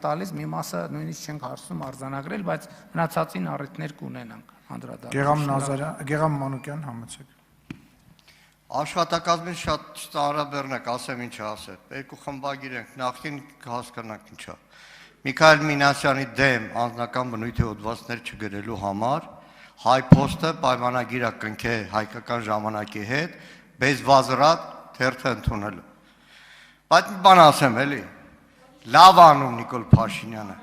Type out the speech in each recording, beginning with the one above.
տալիս, մի մասը նույնիսկ չենք հարցնում արձանագրել, բայց մնացածին առիթներ կունենանք անդրադառնալու։ Գեգամ Մանուկյան, համեցեք։ Աշխատակազմին շատ ծանրաբեռն եք, ասեմ ինչ ասել։ Երկու խմբագիր ենք, նախին հասկանանք ինչա։ Միքայել Մինասյանի դեմ անձնական բնույթի հոդվածներ չգրելու համար հայ փոստը պայմանագիր է կնքել հայկական ժամանակի հետ, բեզվազրատ թերթը ընդունելու։ Բայց մի բան ասեմ, էլի, լավ անում Նիկոլ Փաշինյանը։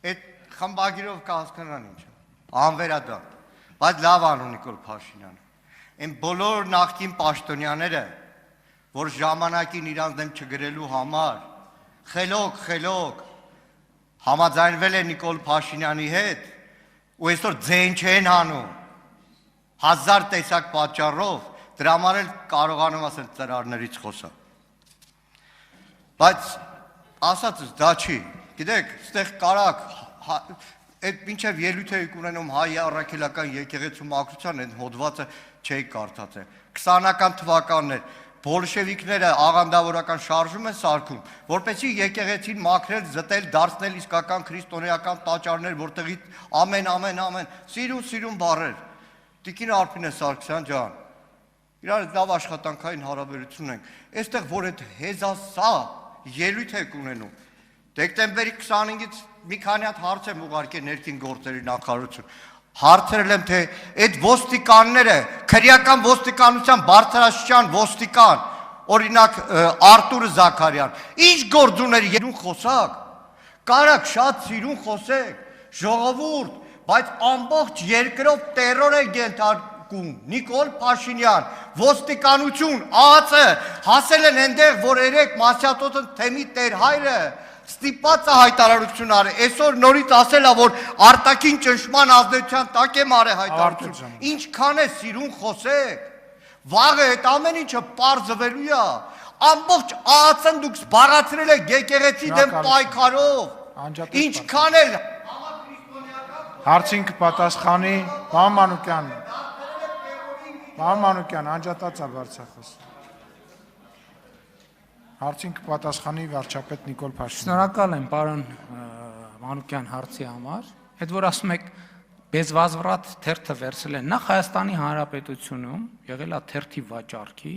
Այդ խմբագիրով կհասկանան ինչ է, անվերադարձ, բայց լավ անում Նիկոլ Փաշինյանը։ Այն բոլոր նախկին պաշտոնյաները, որ ժամանակին իրանց դեմ չգրելու համար խելոք համաձայնվել է Նիկոլ Փաշինյանի հետ ու այսօր ձեն չեն անում 1000 տեսակ պատճառով, դրա համար էլ կարողանում ասել ծրարներից խոսա։ Բայց ասածս դա չի, գիտեք, ստեղ կարակ այդ մինչև ելույթ եք ունենում հայ առաքելական եկեղեցու մաքրության այդ հոդվածը չէի կարդացել 20-ական թվականներ բոլշևիկները աղանդավորական շարժում են սարքում, որպեսզի եկեղեցին մաքրել, զտել, դարձնել իսկական քրիստոնեական տաճարներ, որտեղից ամեն սիրուն բառեր։ Տիկին Արփինե Սարգսյան ջան, իրար լավ աշխատանքային հարաբերություն ենք։ Այստեղ որ այդ հեզասա ելույթ եք ունենում։ Դեկտեմբերի 25-ից մի քանի հատ հարց եմ ուղարկել ներքին գործերի նախարարություն։ Հարցրել եմ, թե այդ ոստիկանները, քրեական ոստիկանության բարձրաստիճան ոստիկան, օրինակ Արտուր Զաքարյան, ինչ գործ ուներ երուն խոսակ, կարակ շատ սիրուն խոսեք, ժողովուրդ, բայց ամբողջ երկրով տերոր է ենթարկում, Նիկոլ Փաշինյան, ոստիկանություն, ԱԱՑ, հասել են այնտեղ, որ երեք Մասյատոթը թեմի տեր հայրը ստիպված է հայտարարություն արել, այսօր նորից ասել է, որ արտաքին ճնշման ազդեցության տակ եմ արել հայտարարություն, ինչքան է սիրուն խոսեք, վաղը այդ ամեն ինչը պարզվելու է, ամբողջ ԱԱՑ-ն դուք զբաղացրել եք եկեղեցի դեմ պայքարով, ինչքան էլ Հարցին կպատասխանի Մանուկյան, անջատած է վարչախոս։ Հարցին կպատասխանի վարչապետ Նիկոլ Փաշինյան։ Շնորհակալ եմ պարոն Մանուկյան հարցի համար։ Այդ որ ասում եք բեզվազվրատ թերթը վերցրել են նախ Հայաստանի Հանրապետությունում եղել է թերթի վաճառքի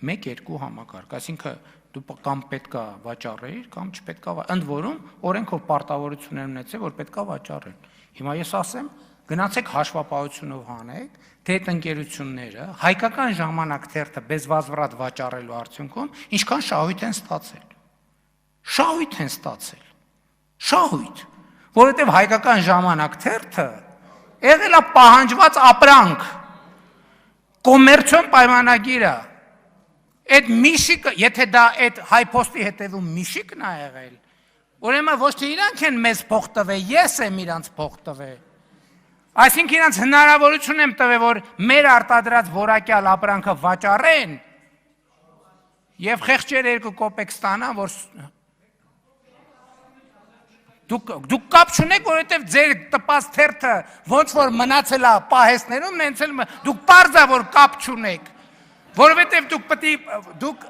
1-2 համակարգ, այսինքն դու կամ պետքա վաճառեիր կամ չպետքա, ընդ որում օրենքով պարտավորություն են ունեցել, որ պետքա վաճառեն։ Հիմա ես ասեմ, գնացեք հաշվապահությունով հանեք, թե այդ ընկերությունները հայկական ժամանակ թերթը բեզվազվրատ վաճառելու արդյունքում ինչքան շահույթ են ստացել։ Շահույթ, որովհետև հայկական ժամանակ թերթը եղել է պահանջված ապրանք, կոմերցիոն պայմանագիր է։ Այդ միշիկը, եթե դա այդ հայփոստի հետևում միշիկն է եղել, ուրեմն ոչ թե իրանք են մեզ փող տվել, ես եմ իրանց փող տվել։ Այսինքն իրանց հնարավորություն եմ տվել, որ մեր արտադրած որակյալ ապրանքը վաճառեն եւ խեղճեր 2 կոպեկ ստանան, որ դուք կապ չունեք, որովհետեւ ձեր տպած թերթը ոնց որ մնացել է պահեսներում, նենց էլ դուք պարզ է որ կապ չունեք, որովհետեւ դուք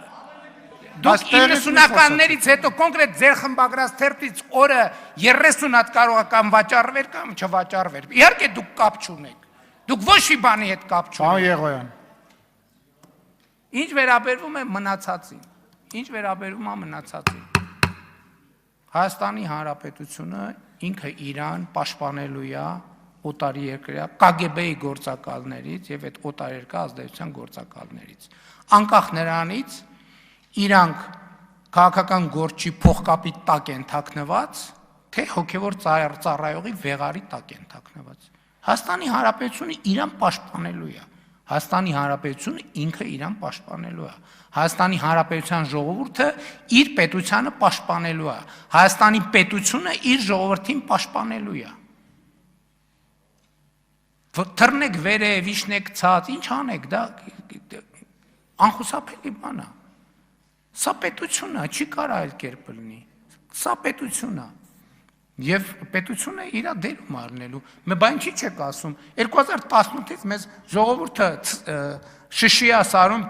90-ականներից հետո կոնկրետ ձեր խմբագրած թերթից օրը 30 հատ կարող է կամ վաճառվեր կամ չվաճառվեր։ Իհարկե դուք կապ չունեք։ Դուք ոչ մի բանի հետ կապ չունեք։ Պարոն Եղոյան։ Ինչ վերաբերվում է մնացածին։ Հայաստանի Հանրապետությունը ինքը իրան պաշտպանելու է օտարի երկրյա KGB-ի գործակալներից եւ այդ օտարերկրյա ազդեցության գործակալներից։ Անկախ նրանից իրանք քաղաքական գործի փողկապի տակ են թաքնված, թե հոգևոր ծառայողի վեղարի տակ են թաքնված։ Հայաստանի Հանրապետությունը իրան պաշտպանելու է։ Հայաստանի Հանրապետությունը ինքը իրան պաշտպանելու է։ Հայաստանի Հանրապետության ժողովուրդը իր պետությանը պաշտպանելու է։ Հայաստանի պետությունը իր ժողովրդին պաշտպանելու է։ Թռնեք վերև, իջնեք ցած, ինչ անեք, դա անխուսափելի բան է։ Սա պետություն է, չի կարա այլ կերպ լինի։ Սա պետություն է։ Եվ պետությունը իր դերում առնելու։ Բայց ինչի՞ չեք ասում։ 2018-ից մեզ ժողովուրդը շշի է սարում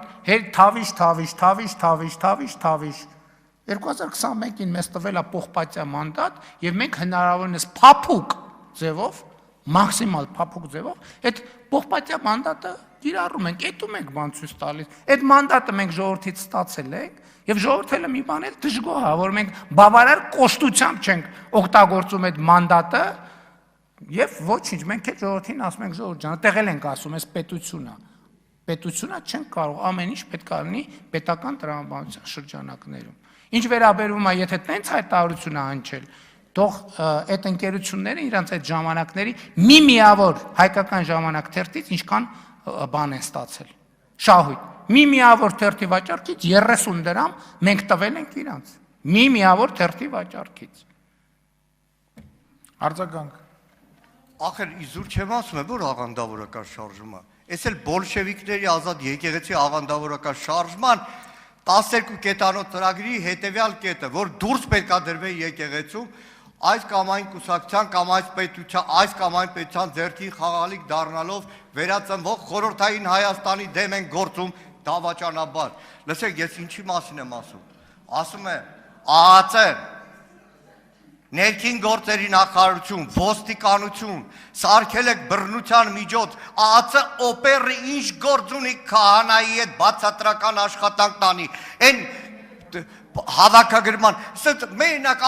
թավիշ։ 2021-ին մեզ տվել է պողպատյա մանդատ եւ մենք հնարավորինս փափուկ ձևով, մաքսիմալ փափուկ ձևով այդ պողպատյա մանդատը կիրառում ենք, այդում ենք բան ցույց տալիս։ Այդ մանդատը մենք ժողովրդից ստացել ենք եւ ժողովուրդը մի բան էլ դժգոհ է, որ մենք բավարար կոշտությամբ չենք օգտագործում այդ մանդատը եւ ոչինչ, մենք այդ ժողովրդին ասում ենք ժողովուրդ ջան, տեղել ենք ասում, այս պետությունա չենք կարող, ամեն ինչ պետք է լինի պետական տրամաբանության շրջանակներում։ Ինչ վերաբերում է, եթե տենց հայտարարություն է հնչել, թող այդ ընկերությունները իրանց այդ ժամանակների միավոր հայկական ժամանակ թերթից ինչքան բան են ստացել։ Շահույթ։ Միավոր թերթի վաճառքից 30 դրամ մենք տվել ենք իրանց։ Միավոր թերթի վաճառքից։ Արձագանք։ Ախր իզուր չեմ ասում, որ աղանդավորական շարժումը։ Այս էլ բոլշևիկների ազատ եկեղեցի աղանդավորական շարժման 12 կետանոց ծրագրի հետևյալ կետը, որ դուրս պետք է դրվի եկեղեցում, այս կամ այն կուսակցության կամ այս պետության, այս կամ այն պետության ձեռքի խաղալիք դառնալով վերածնվող խորհրդային Հայաստանի դեմ են գործում դավաճանաբար։ Լսեք, ես ինչի մասին եմ ասում։ Ասում եմ, ԱԱԾ ներքին գործերի նախարարություն, ոստիկանություն, սարքել եք բռնության միջոց, ԱԱԾ օպերը ինչ գործ ունի քահանայի հետ բացատրական աշխատանք տանի, այն հավաքագրման, մենակ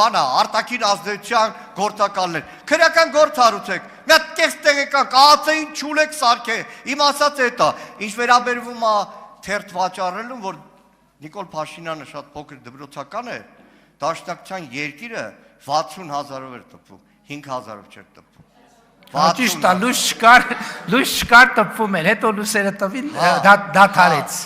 բանա, արտաքին ազդեցության գործակալներ, քրեական գործ հարուցեք, մի հատ կես տեղեկան, ԱԱԾ-ին չուլեք սարքե, իմ ասած էտա, ինչ վերաբերվում է թերթ վաճառելուն, որ Նիկոլ Փաշինյանը շատ փոքր դպրոցական է, Դաշնակցության երկիրը 60,000-ով էր տպվում, 5,000-ով չէր տպվում։ Ճիշտ է, լույս չկար տպվում էր, հետո լույսերը տվին, դադարեց։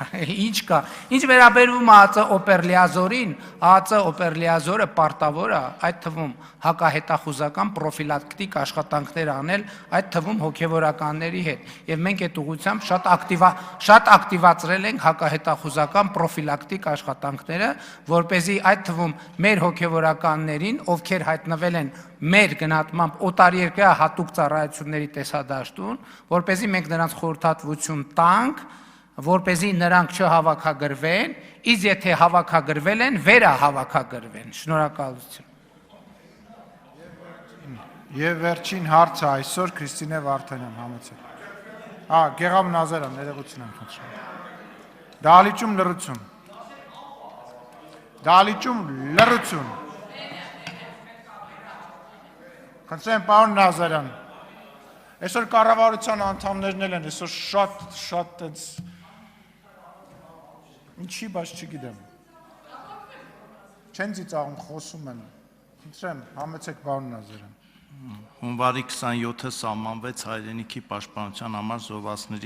Ինչ կա։ Ինչ վերաբերվում է ԱԱԾ օպերլիազորին, ԱԱԾ օպերլիազորը պարտավոր է, այդ թվում հակահետախուզական պրոֆիլակտիկ աշխատանքներ անել, այդ թվում հոգևորականների հետ։ Եվ մենք այդ ուղղությամբ շատ ակտիվացրել ենք հակահետախուզական պրոֆիլակտիկ աշխատանքները, որպեսզի այդ թվում մեր հոգևորականներին, ովքեր հայտնվել են մեր գնահատմամբ օտարերկրյա հատուկ ծառայությունների տեսադաշտում, որպեսզի մենք նրանց խորհրդատվություն տանք, որպեսզի նրանք չհավաքագրվեն, իսկ եթե հավաքագրվել են, վերահավաքագրվեն։ Շնորհակալություն։ Եվ վերջին հարցը այսօր Քրիստինե Վարդանյան, համեցեք։ Գեղամ Նազարյան, ներողություն եմ խնդրում։ Դահլիճում լռություն։ Դահլիճում լռություն։ Խնդրեմ, պարոն Նազարյան։ Այսօր կառավարության անդամներն են, այսօր շատ տենց ինչի բաց չգիտեմ։ Չեն ծիծաղում, խոսում են։ Խնդրեմ, համեցեք պարոն Նազարյան։ Հունվարի 27-ը սահմանվեց հայրենիքի պաշտպանության համար զոհվածների